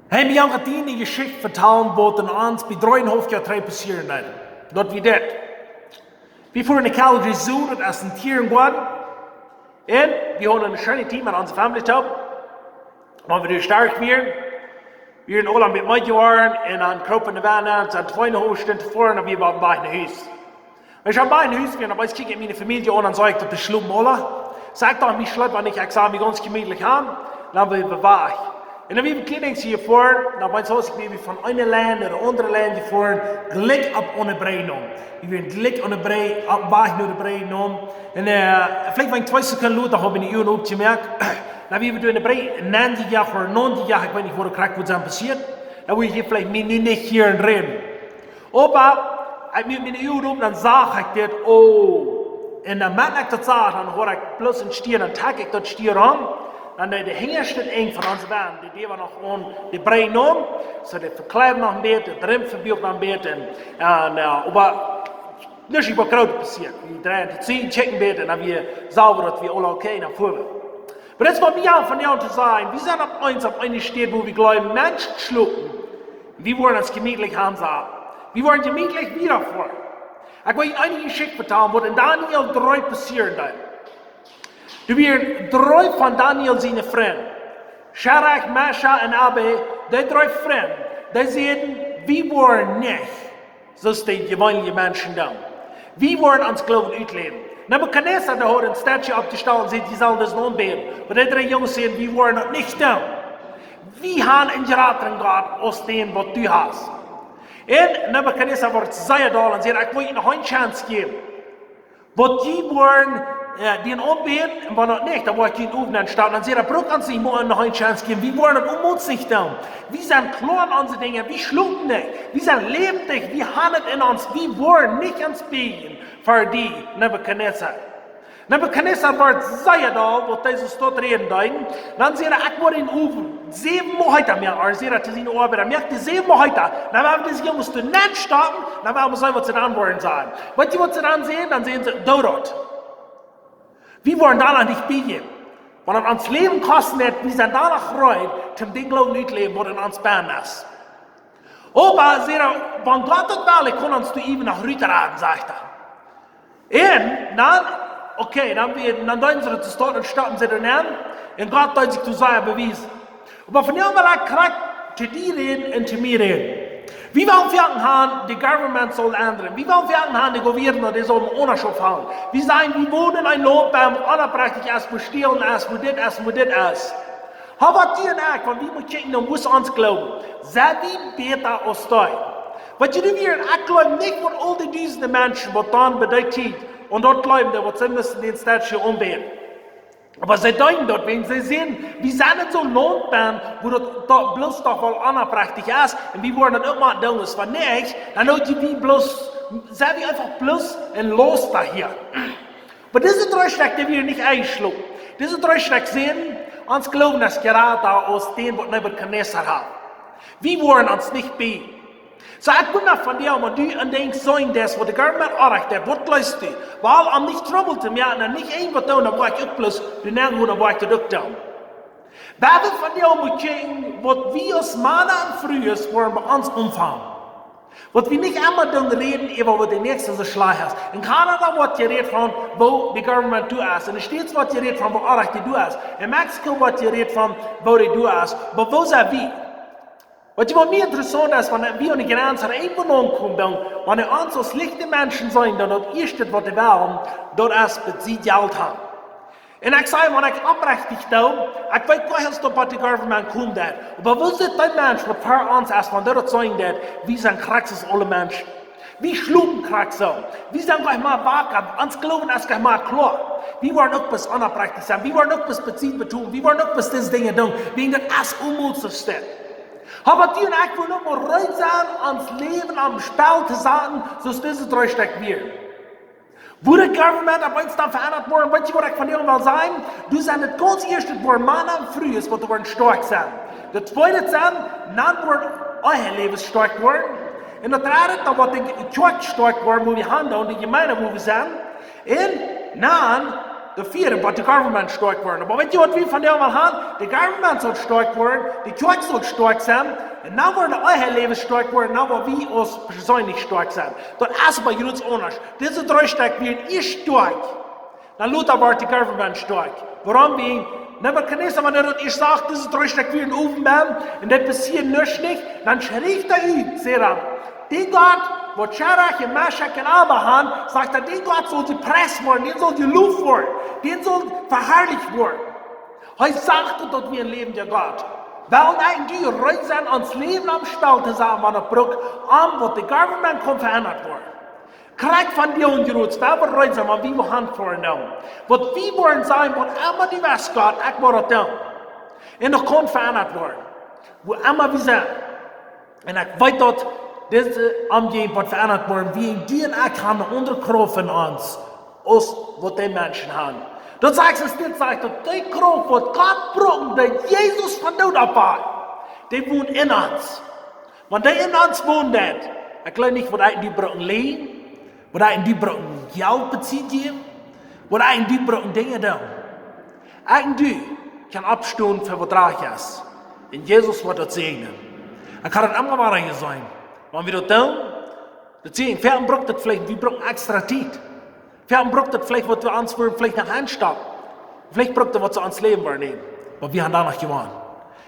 Hij mij ook die geschichte vertellen wat in ons bij 3,5 jaar terug passieren heeft. Dat wie dat. We voeren de college zo dat als een tier geworden. En we hebben een schöne team met onze familie top. Maar we doen sterk weer. We zijn allemaal met mij geworden en dan kropen de baan aan. Zijn 2,5 stunden voor en we waren bij een huis. Als ik bij een huis ben, dan kijk ik mijn familie aan en zeg ik dat de Schlop alle. Zeg dan mijn Schlop en ik zal mij ganz gemütlich aan. Dan wil we weg. En dan hebben we kleding voor, dan ben ik van een land naar de andere land voor, gelijk op een brei om. We werden gelijk aan de brei, op weg naar de brei om. En vielleicht wenn ich 2 Sekunden later habe ich Uhr aufgemerkt, dann wie wir durch eine Brei 90 Jahre oder 90 Jahre, ich weiß nicht, wo der Krack was passiert, dann will ich hier vielleicht nicht hier reden. Aber, als ich mit meiner Uhr rum, dann sage ich das, oh. Und dann merke ich das sagen, dann höre ich bloß ein Stier, dann tag ich das Stier an. Dan de hingerste eng van onze baan, die we nog gewoon de brein om, zo de verkleid nog een beetje, de rem verbeeld nog een beetje. Maar dus ik wat groot passiert. We draaien het zien, checken een beetje, en dan weer sauber dat we alle oké naar voren. Maar dat is wat mij van jou te zijn. We zijn op een stad, wo we geloven, Menschen schlucken. Wir wollen uns gemütlich haben. Wir wollen gemütlich wieder vor. Ich will Ihnen eine Geschichte vertellen, was in Daniel 3 passiert ist. Du wirst 3 von Daniel seine Freunde, Shadrach, Meshach und Abednego, die 3 Freunde, die sagen, wir wollen nicht, so die gewöhnlichen Menschen da. Wir wollen uns Glauben ausleben. Nebuchadnezzar, der hat ein Statue aufgestellt und sagt, die sollen das noch beten. Aber die 3 Jungs sagen, wir wollen das nicht da. Wir haben einen Geraten Gott aus dem, was du hast. Und Nebuchadnezzar wird sehr doll und sagt, ich will Ihnen noch eine Chance geben. Was die wollen, den anbeten, und wenn das nicht, dann wollen ich ihn aufnehmen starten. Dann sagt er, braucht uns nicht mal noch eine Chance geben. Wir wollen das uns nicht tun. Wir sind klar an unsere Dinge, wir schlucken nicht. Wir sind lebendig, wir haben es in uns. Wir wollen nicht ans Beten für die Nebuchadnezzar. Nebuchadnezzar wird sehr doll, was Jesus dort reden deuten. Dann sagt er, ich will ihn rufen. 7 Mal heute mehr, er sagt er zu seinen Arbeiter, merkt ihr 7 Mal heute. Dann werden wir diese Jungs nicht starten, dann werden wir sehen, was sie dann wollen sein. Weißt ihr, was sie dann sehen? Dann sehen sie, dort. Wir wollen danach nicht begeben. Wenn es uns Leben kosten wird, wir sind danach freut, zum den Glauben nicht leben, was in uns Bern ist. Aber, sagt er, wenn Gott das will, kann uns du eben nach Rüter raten, sagt er. Und dann, okay, dann deuten sie zu starten und stoppen sie dann an. Und Gott deut sich zu sein bewiesen. Aber von dem Bereich kann ich zu dir reden und zu mir reden. Wie wollen wir haben, die Government soll ändern? Wie wollen wir haben, die Gouverneur, die soll Ownership haben? Wir sagen, wir wohnen in einem Land, wo alle praktisch erst bestehen, erst wo das ist. Aber die und ich, wenn wir kicken, dann muss uns glauben, sind wir besser als die. Was du wir, ich glaube nicht, was all diese Menschen, die dann bedeutet, und dort glauben, was sie den Statue umbeten. Aber sie denken dort, wenn sie sehen, wir sind nicht so Landbahn, wo das bloß doch wohl anerprächtig ist, und wir wollen das immer tun, das war nicht, dann sind wir bloß, sind wir einfach bloß ein Los da hier. Aber diese 3 Strecke, die wir nicht einschlucken, diese 3 Strecke sehen, uns glauben, dass gerade aus dem, was Nebuchadnezzar hat. Wir wollen uns nicht beten. So, ich bin von dir, wenn du an den sagen, das, was der Government anrechnet, was lässt du? Weil am nicht Trouble zu mir, und nicht irgendwas tun, dann war ich auch bloß, du nirgendwo, dann war ich das auch tun. Wer will von dir muss gucken, was wir als Männer und Frühes wollen bei uns umfangen. Was wir nicht immer tun, reden, über was der Nächste so schlecht ist. In Kanada wird geredet von, wo die Government du ist. In den States wird geredet von, wo anrechnet du ist. In Mexiko wird geredet von, wo die du ist. Aber wo sind wir? Was mir interessant ist, wenn wir an die Grenze irgendwo ankommen, wenn wir uns als schlechte Menschen sein, dann das Erste, was wir wollen, das ist, dass sie Geld haben. Und ich sage, wenn ich abrechtig tue, ich weiß gar nicht, was die Government kommt. Aber wo sind die Menschen, die für uns ist, wenn das sagen, wir sind kraxes alle Menschen. Wir schlucken krax so. Wir sind gleich mal wacker, uns glauben ist gleich mal klar. Wir wollen auch bis anerprächtig sein, wir wollen auch bis Beziehung betonen, wir wollen auch bis diese Dinge tun, wegen das ist unmöglich. Aber die und ich wollen noch mal rein sein, ans Leben, am Spiel zu sagen, so ist diese 3 Stück wir. Wo der Government ab uns dann verändert worden, weißt du, was ich von dir will sagen? Du sagst das ganz erste, wo Mann am Früh ist, wo du stark sein. Das zweite ist, dann wird euer Leben stark worden. Und das dritte, dann wird die Church stark worden, wo wir handeln, und die Gemeinde, wo wir sind. Und dann, de vierde, wat de government stark worden. Maar weet je wat we van jou wel gaan? De government zal stark worden, de kerk zal stark zijn. En nou worden eigen leven stark worden, nou waar we ons persoonlijk stark zijn. Dat is bij ons anders. Deze draaistek weer is stark. Dan Luther wordt de government stark. Waarom? Wie Nebuchadnezzar, wanneer dat eerst zag, deze draaistek weer in oven ben, en dat passiert niks niet, dan schreef hij uit, zei dan, die God, wat Shadrach en Meshach en Abraham, sagt er, die God soll gepresst worden, die soll geloofd worden, die soll verherrlicht worden. Hij zegt dat we een levende God. Wel die ruim zijn ons leven am spel te zijn, van een brug aan wat de government kon veranderd worden. Krijg van die ongeroets, wel bereid zijn, maar wie we hand voor doen. Wat wie worden zijn, wat immer die West gaat, ik word het doen. En dat kon veranderd worden. Hoe immer we zijn. En ik weet dat deze omgeving wordt veranderd worden, wie die en ik gaan onderkroven van ons, als wat die mensen hebben. Dat zegt ze steeds, dat die kroon wordt God gebroken, dat Jezus van dood afhaalt. Die woont in ons. Want die in ons woont dat. Ik weet niet wat hij die broken leen. Wat hij in die broken geld bezieht, wat hij in die broken dingen doen. Ik en du kan opstaan voor wat draag is. En Jezus wordt het zegenen. Ik ga het allemaal waarin zijn. Maar wie dat doen, dat zie je, veelal broekt het vielleicht, wie broken extra tijd. Veelal broekt het vielleicht, wat we ons voor vielleicht naar hand stappen. Vielleicht broekt het wat ze ons leven waarnemen. Maar wie gaan daar nog gewonnen?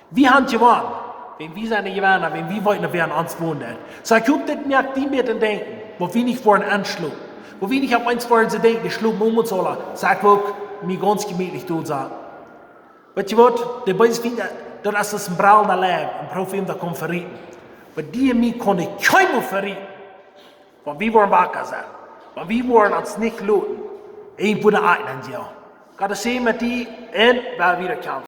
Wie gaan gewonnen? Wenn wir zijn gewonnen, wenn wir wollten, wir an uns wohnen. So ich hoop dit merkt die meer te denken, wo wir nicht vor einen anschlug. Wo wir nicht auf eins wollen zu denken, die schlug Mummut soll, sag auch, mir ganz gemütlich tun sagen. Weet je wat? De boys vinden dat als het een braal naar leven, een profeem dat kon verrieten. Maar die en mij kon ik geen verrieten. Want wie worden wakker zijn. Want wie worden ons niet loten. Eén voor de eind aan jou. Ga de zee met die en wij weer kampen.